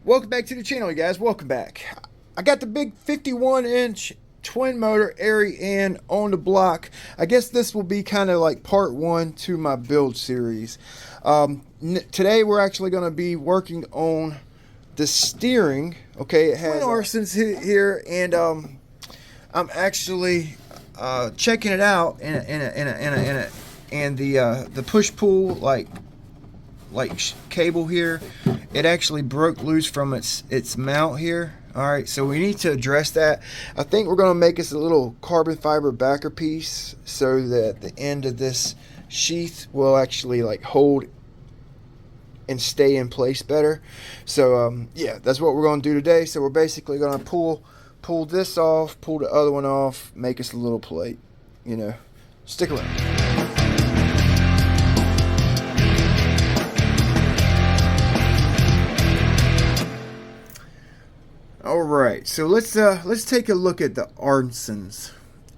Welcome back to the channel, you guys. Welcome back. I got the big 51-inch twin motor Ariane on the block. I guess this will be kind of like part one to my build series. Today we're actually going to be working on the steering. Okay, it has Arenson here, and I'm actually checking it out and the push pull like cable here, it actually broke loose from its mount here. All right, so we need to address that. I think we're going to make us a little carbon fiber backer piece so that the end of this sheath will actually like hold and stay in place better. So yeah, that's what we're going to do today. So we're basically going to pull this off, pull the other one off, make us a little plate. You know, stick around. All right, so let's take a look at the Arnesons.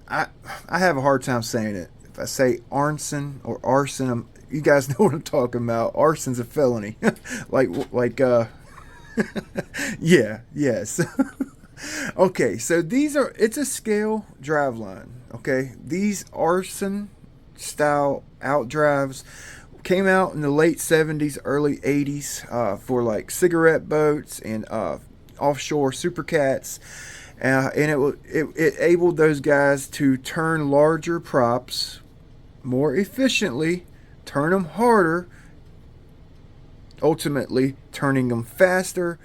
I have a hard time saying it. If I say Arenson or arson, you guys know what I'm talking about. Arson's a felony. Yeah, yes. Okay, so it's a scale driveline. Okay, these Arson style outdrives came out in the late 70s, early 80s for like cigarette boats and offshore supercats, and it enabled those guys to turn larger props more efficiently, turn them harder, ultimately turning them faster,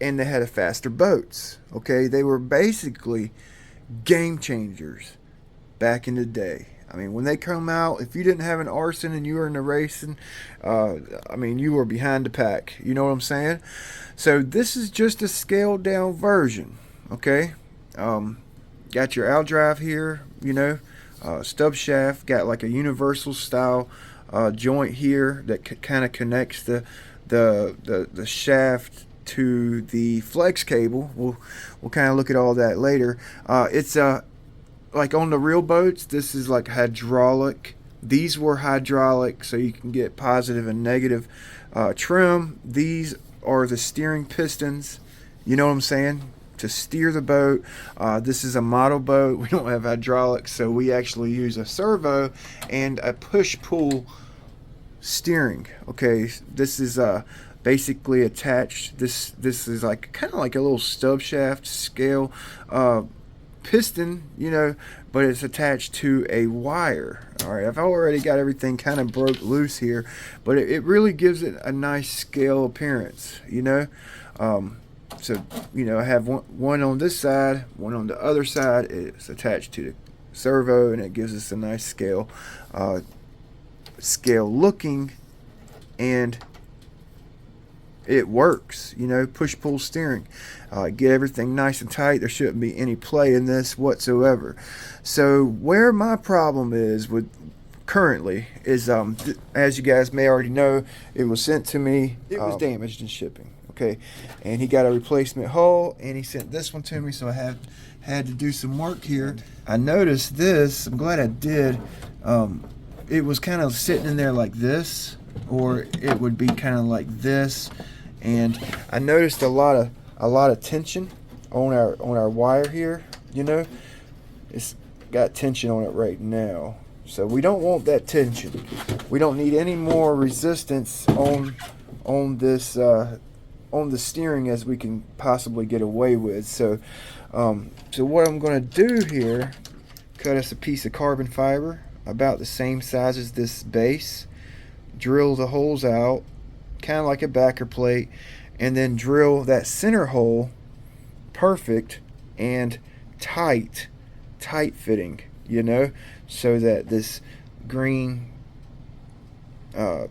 and they had faster boats. Okay, they were basically game changers back in the day. I mean, when they come out, if you didn't have an Arson and you were in the racing, I mean, you were behind the pack. You know what I'm saying? So this is just a scaled down version. Okay, got your outdrive here. You know, stub shaft. Got like a universal style joint here that kind of connects the shaft to the flex cable. We'll kind of look at all that later. It's like on the real boats, this is like hydraulic. These were hydraulic, so you can get positive and negative trim. These are the steering pistons, you know what I'm saying, to steer the boat. This is a model boat. We don't have hydraulics, so we actually use a servo and a push-pull steering. Okay, this is basically attached. This is like kind of like a little stub shaft scale piston, you know, but it's attached to a wire. All right, I've already got everything kind of broke loose here, but it really gives it a nice scale appearance, you know. So, you know, I have one on this side, one on the other side. It's attached to the servo, and it gives us a nice scale looking, and it works, you know, push-pull steering. Get everything nice and tight. There shouldn't be any play in this whatsoever. So where my problem is with currently is, as you guys may already know, it was sent to me. It was damaged in shipping. Okay, and he got a replacement hull, and he sent this one to me, so I had to do some work here. I noticed this. I'm glad I did. It was kind of sitting in there like this, or it would be kind of like this, and I noticed a lot of tension on our wire here. You know, it's got tension on it right now, so we don't want that tension. We don't need any more resistance on this on the steering as we can possibly get away with. So so what I'm going to do here, cut us a piece of carbon fiber about the same size as this base, drill the holes out kind of like a backer plate, and then drill that center hole perfect and tight fitting, you know, so that this green I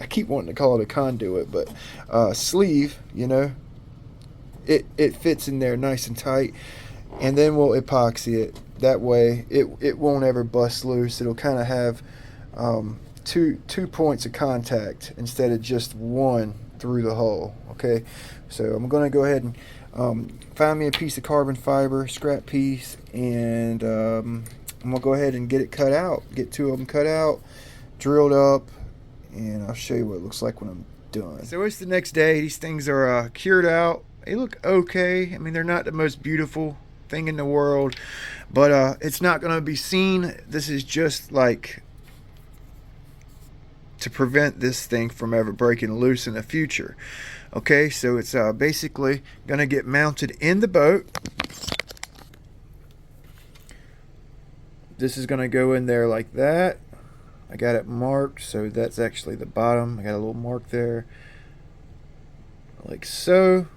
keep wanting to call it a conduit, but sleeve, you know, it fits in there nice and tight, and then we'll epoxy it. That way it won't ever bust loose. It'll kind of have two points of contact instead of just one through the hull. Okay, so I'm going to go ahead and find me a piece of carbon fiber, scrap piece, and I'm going to go ahead and get it cut out, get two of them cut out, drilled up, and I'll show you what it looks like when I'm done. So it's the next day. These things are cured out. They look okay. I mean, they're not the most beautiful thing in the world, but it's not going to be seen. This is just like to prevent this thing from ever breaking loose in the future. Okay, so it's basically going to get mounted in the boat. This is going to go in there like that. I got it marked, so that's actually the bottom. I got a little mark there, like so.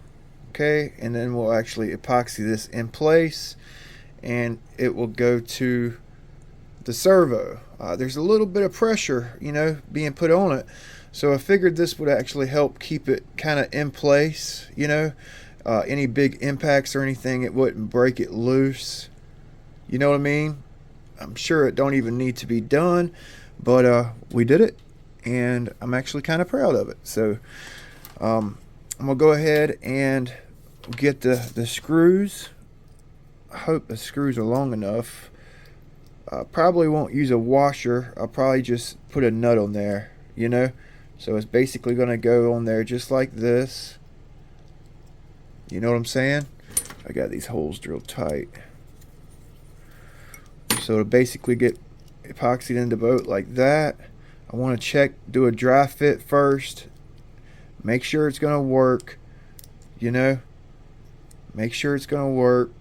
Okay, and then we'll actually epoxy this in place, and it will go to the servo. There's a little bit of pressure, you know, being put on it, so I figured this would actually help keep it kind of in place, you know. Any big impacts or anything, it wouldn't break it loose, you know what I mean. I'm sure it don't even need to be done, but we did it, and I'm actually kind of proud of it. So I'm gonna go ahead and get the screws. I hope the screws are long enough. Probably won't use a washer. I'll probably just put a nut on there, you know. So it's basically going to go on there just like this. You know what I'm saying? I got these holes drilled tight. So it'll basically get epoxied in the boat like that. I want to check, do a dry fit first. Make sure it's going to work, you know. Make sure it's going to work.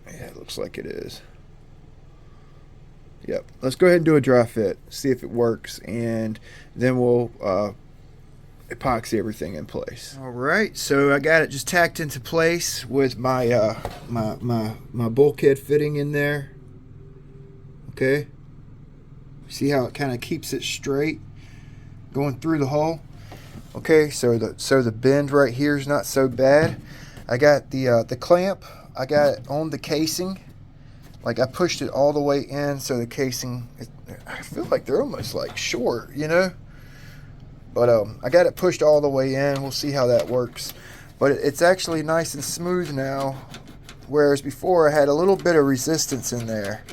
Yeah, it looks like it is. Yep. Let's go ahead and do a dry fit, see if it works, and then we'll epoxy everything in place. All right, so I got it just tacked into place with my my bulkhead fitting in there. Okay. See how it kind of keeps it straight going through the hole. Okay, so the bend right here is not so bad. I got the clamp. I got it on the casing. Like, I pushed it all the way in, so the casing, I feel like they're almost like short, you know. But I got it pushed all the way in. We'll see how that works. But it's actually nice and smooth now, whereas before I had a little bit of resistance in there.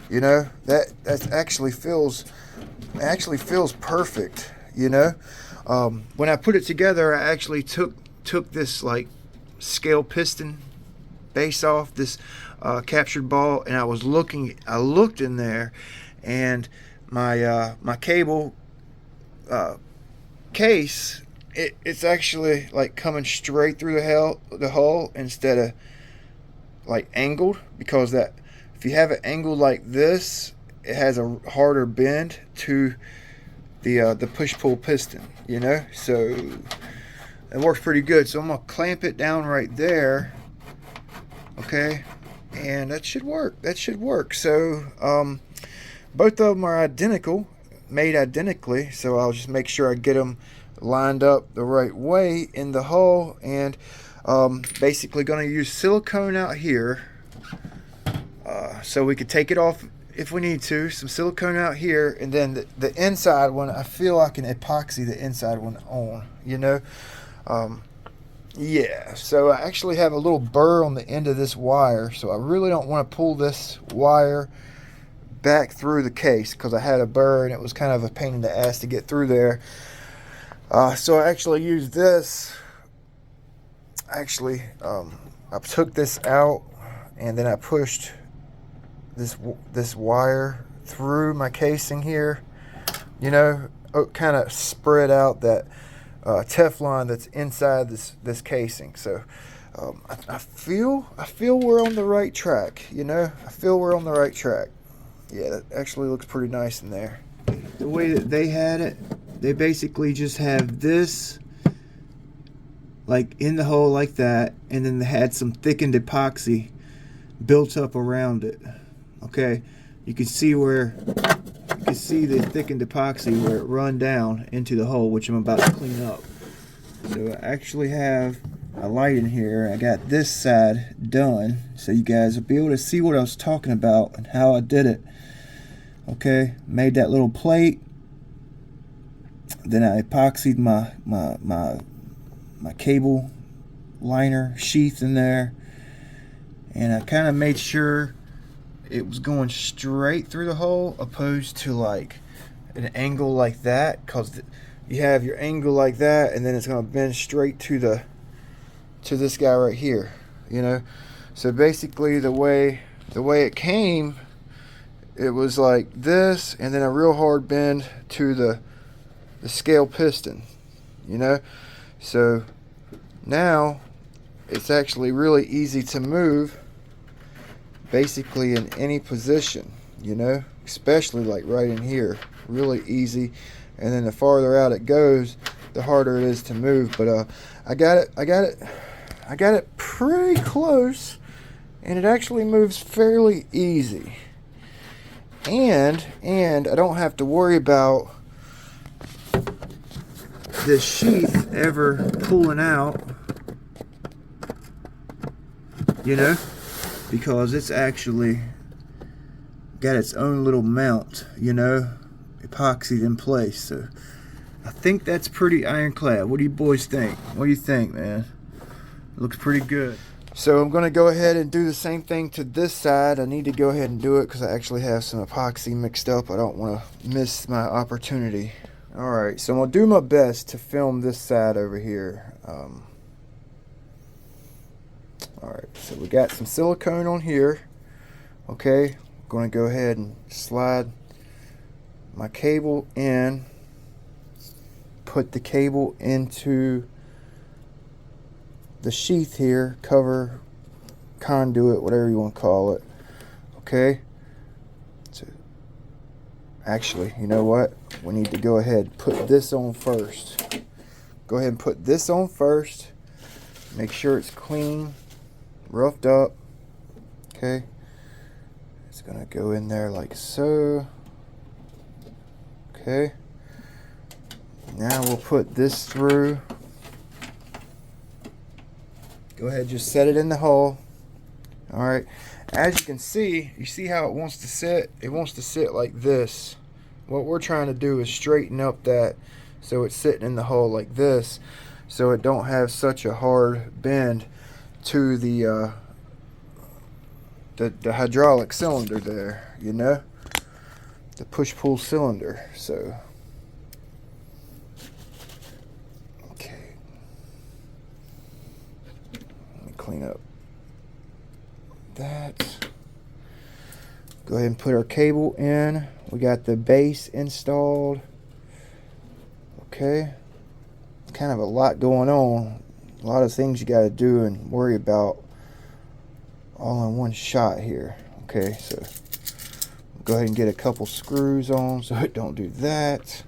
You know, that actually feels perfect. You know, when I put it together, I actually took this like scale piston base off this captured ball, and I looked in there, and my my cable case, it's actually like coming straight through the hull instead of like angled, because that if you have it angled like this, it has a harder bend to the push-pull piston, you know. So it works pretty good. So I'm gonna clamp it down right there. Okay, and that should work. That should work. So both of them are identical, made identically. So I'll just make sure I get them lined up the right way in the hull, and basically going to use silicone out here, so we could take it off if we need to. Some silicone out here, and then the inside one, I feel I can epoxy the inside one on, you know. Yeah, so I actually have a little burr on the end of this wire, so I really don't want to pull this wire back through the case, because I had a burr and it was kind of a pain in the ass to get through there. So I actually used this. Actually, I took this out, and then I pushed this wire through my casing here, you know, kind of spread out that Teflon that's inside this casing. So I feel we're on the right track, you know. I feel we're on the right track. Yeah, that actually looks pretty nice in there. The way that they had it, they basically just have this like in the hole like that, and then they had some thickened epoxy built up around it. Okay, you can see the thickened epoxy where it run down into the hole, which I'm about to clean up. So I actually have a light in here. I got this side done, so you guys will be able to see what I was talking about and how I did it. Okay, made that little plate. Then I epoxied my cable liner sheath in there, and I kind of made sure it was going straight through the hole, opposed to like an angle like that, because you have your angle like that, and then it's going to bend straight to this guy right here, you know. So basically the way it came, it was like this, and then a real hard bend to the scale piston, you know. So now it's actually really easy to move basically in any position, you know, especially like right in here, really easy. And then the farther out it goes, the harder it is to move. But I got it pretty close, and it actually moves fairly easy. And I don't have to worry about this sheath ever pulling out, you know, because it's actually got its own little mount, you know, epoxied in place. So I think that's pretty ironclad. What do you boys think? What do you think, man? It looks pretty good. So I'm going to go ahead and do the same thing to this side. I need to go ahead and do it because I actually have some epoxy mixed up. I don't want to miss my opportunity. Alright, so I'm going to do my best to film this side over here. Alright, so we got some silicone on here. Okay, I'm going to go ahead and slide my cable in. Put the cable into the sheath here, cover, conduit, whatever you want to call it. Okay, so actually, you know what, we need to go ahead and put this on first. Go ahead and put this on first. Make sure it's clean, roughed up. Okay, it's gonna go in there like so. Okay, now we'll put this through. Go ahead and just set it in the hole. Alright, as you can see, you see how it wants to sit? It wants to sit like this. What we're trying to do is straighten up that so it's sitting in the hole like this, so it don't have such a hard bend to the hydraulic cylinder there, you know, the push-pull cylinder. So okay, let me clean up that. Go ahead and put our cable in. We got the base installed. Okay, kind of a lot going on, a lot of things you got to do and worry about all in one shot here. Okay, so go ahead and get a couple screws on so it don't do that.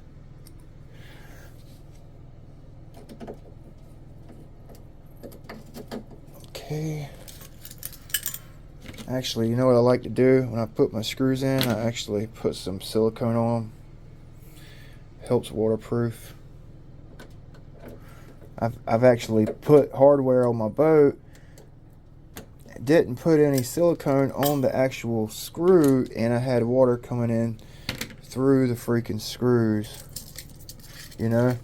Okay, actually, you know what I like to do when I put my screws in? I actually put some silicone on them. Helps waterproof. I've actually put hardware on my boat, didn't put any silicone on the actual screw, and I had water coming in through the freaking screws, you know,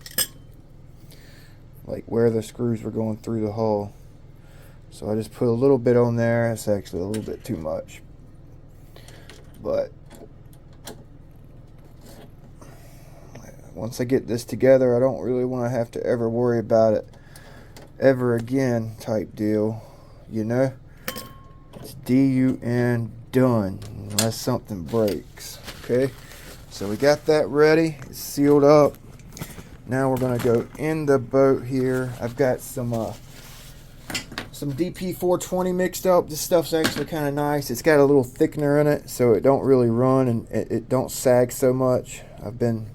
like where the screws were going through the hull. So I just put a little bit on there. It's actually a little bit too much, but once I get this together, I don't really want to have to ever worry about it ever again type deal, you know. It's D-U-N, done, unless something breaks. Okay, so we got that ready. It's sealed up. Now we're going to go in the boat here. I've got some DP420 mixed up. This stuff's actually kind of nice. It's got a little thickener in it, so it don't really run and it don't sag so much. I've been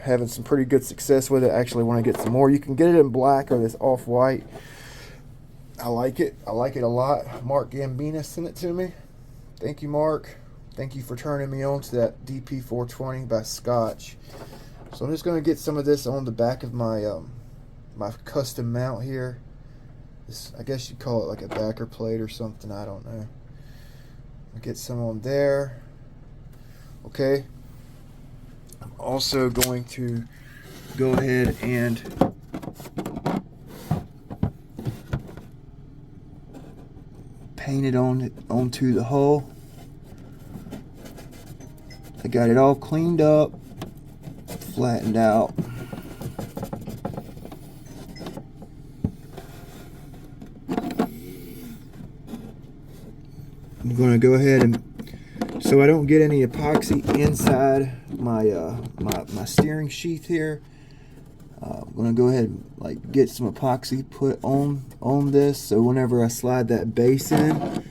having some pretty good success with it. I actually want to get some more. You can get it in black or this off-white. I like it. I like it a lot. Mark Gambina sent it to me. Thank you, Mark. Thank you for turning me on to that DP420 by Scotch. So I'm just going to get some of this on the back of my my custom mount here. This, I guess you'd call it like a backer plate or something. I don't know. I'll get some on there. Okay. I'm also going to go ahead and paint it onto the hull. I got it all cleaned up, flattened out. I'm going to go ahead and, so I don't get any epoxy inside my my steering sheath here, I'm going to go ahead and like get some epoxy put on this, so whenever I slide that base in,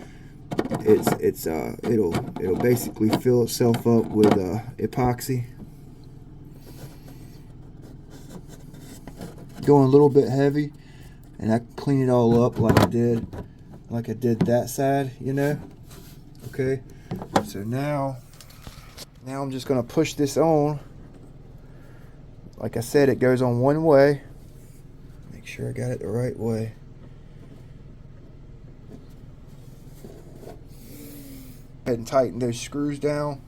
it'll basically fill itself up with epoxy. Going a little bit heavy, and I clean it all up like I did that side, you know. Okay, so now I'm just gonna push this on. Like I said, it goes on one way. Make sure I got it the right way. Go ahead and tighten those screws down.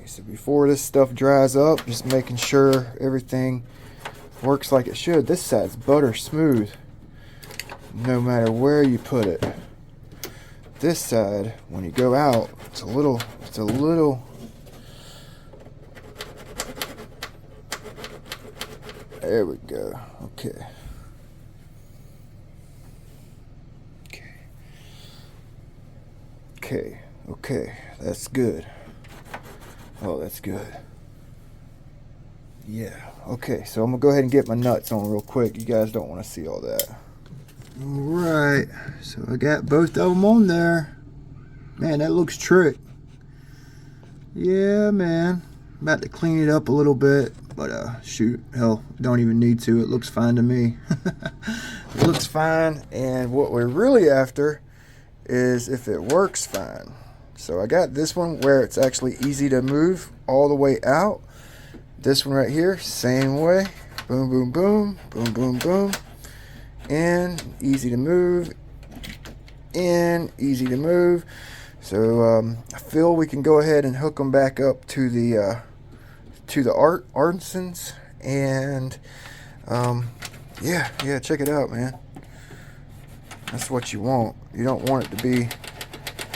So before this stuff dries up, just making sure everything works like it should. This side's butter smooth, no matter where you put it. This side, when you go out, it's a little. There we go. Okay. Okay. That's good. Oh, that's good. Yeah. Okay, so I'm gonna go ahead and get my nuts on real quick. You guys don't want to see all that. All right. So I got both of them on there. Man, that looks trick. Yeah, man. I'm about to clean it up a little bit, but shoot, hell, don't even need to. It looks fine to me. It looks fine, and what we're really after is if it works fine. So I got this one where it's actually easy to move all the way out. This one right here, same way. Boom, boom, boom, boom, boom, boom. And easy to move. And easy to move. So I feel we can go ahead and hook them back up to the Arnesons. And yeah, check it out, man. That's what you want. You don't want it to be,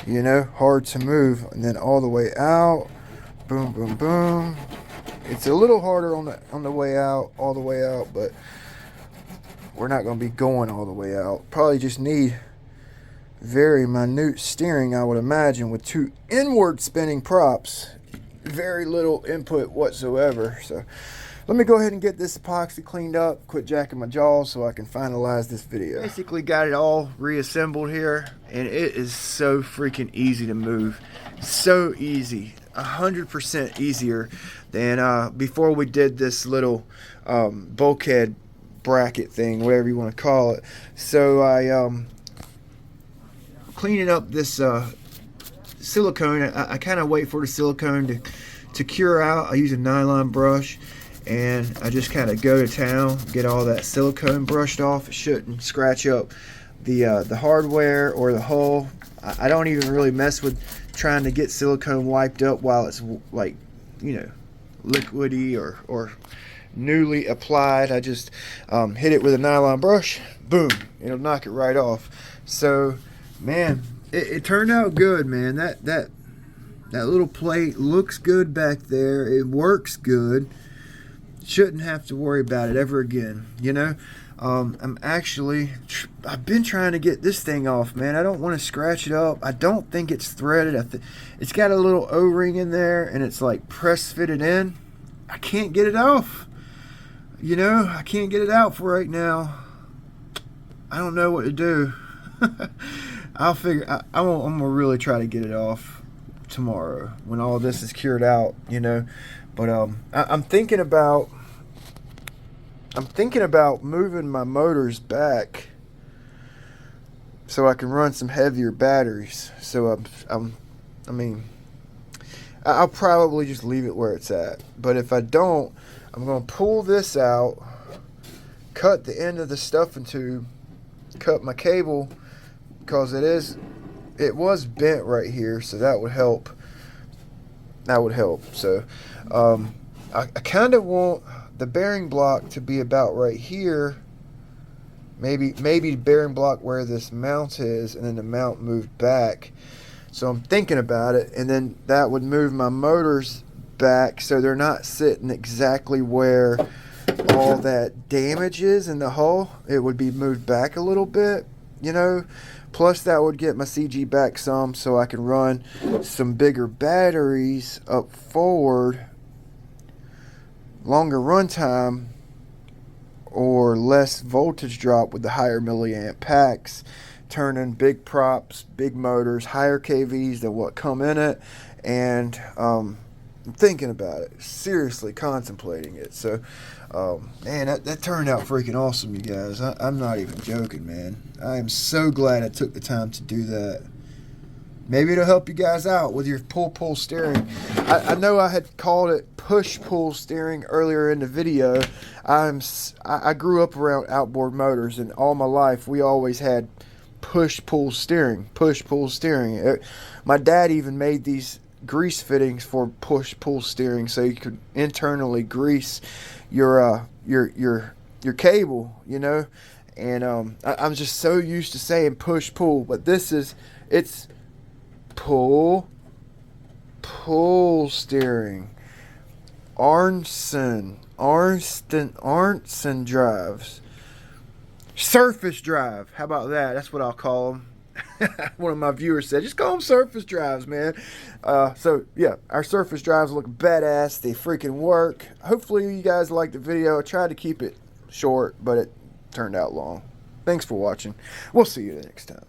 you know, hard to move, and then all the way out. Boom, boom, boom. It's a little harder on the way out, all the way out, but we're not going to be going all the way out. Probably just need very minute steering, I would imagine, with two inward spinning props. Very little input whatsoever. So let me go ahead and get this epoxy cleaned up, quit jacking my jaws so I can finalize this video. Basically got it all reassembled here, and it is so freaking easy to move. So easy. 100% easier than before we did this little bulkhead bracket thing, whatever you want to call it. So I cleaning up this silicone. I kind of wait for the silicone to cure out. I use a nylon brush, and I just kind of go to town, get all that silicone brushed off. It shouldn't scratch up the hardware or the hull. I don't even really mess with trying to get silicone wiped up while it's, like, you know, liquidy or newly applied. I just hit it with a nylon brush, boom, it'll knock it right off. So man, it turned out good, man. That little plate looks good back there. It works good. Shouldn't have to worry about it ever again, you know. I've been trying to get this thing off, man. I don't want to scratch it up. I don't think it's threaded. It's got a little O-ring in there, and it's like press fitted in. I can't get it off. You know, I can't get it out for right now. I don't know what to do. I'll figure. I'm gonna really try to get it off tomorrow when all this is cured out, you know. But I'm thinking about moving my motors back so I can run some heavier batteries. So I mean, I'll probably just leave it where it's at. But if I don't, I'm going to pull this out, cut the end of the stuffing tube, cut my cable, because it was bent right here, so that would help. That would help. So I kind of want the bearing block to be about right here. Maybe bearing block where this mount is, and then the mount moved back. So I'm thinking about it, and then that would move my motors back so they're not sitting exactly where all that damage is in the hull. It would be moved back a little bit, you know. Plus that would get my CG back some, so I can run some bigger batteries up forward, longer run time, or less voltage drop with the higher milliamp packs, turning big props, big motors, higher KVs than what come in it. And I'm thinking about it, seriously contemplating it. So man, that turned out freaking awesome, you guys. I'm not even joking, man. I am so glad I took the time to do that. Maybe it'll help you guys out with your pull steering. I know I had called it push-pull steering earlier in the video. I grew up around outboard motors, and all my life we always had push-pull steering. My dad even made these grease fittings for push-pull steering, so you could internally grease your cable, you know. And I'm just so used to saying push-pull, but it's pull steering. Arneson drives. Surface drive. How about that? That's what I'll call them. One of my viewers said, just call them surface drives, man. So yeah, our surface drives look badass. They freaking work. Hopefully you guys liked the video. I tried to keep it short, but it turned out long. Thanks for watching. We'll see you next time.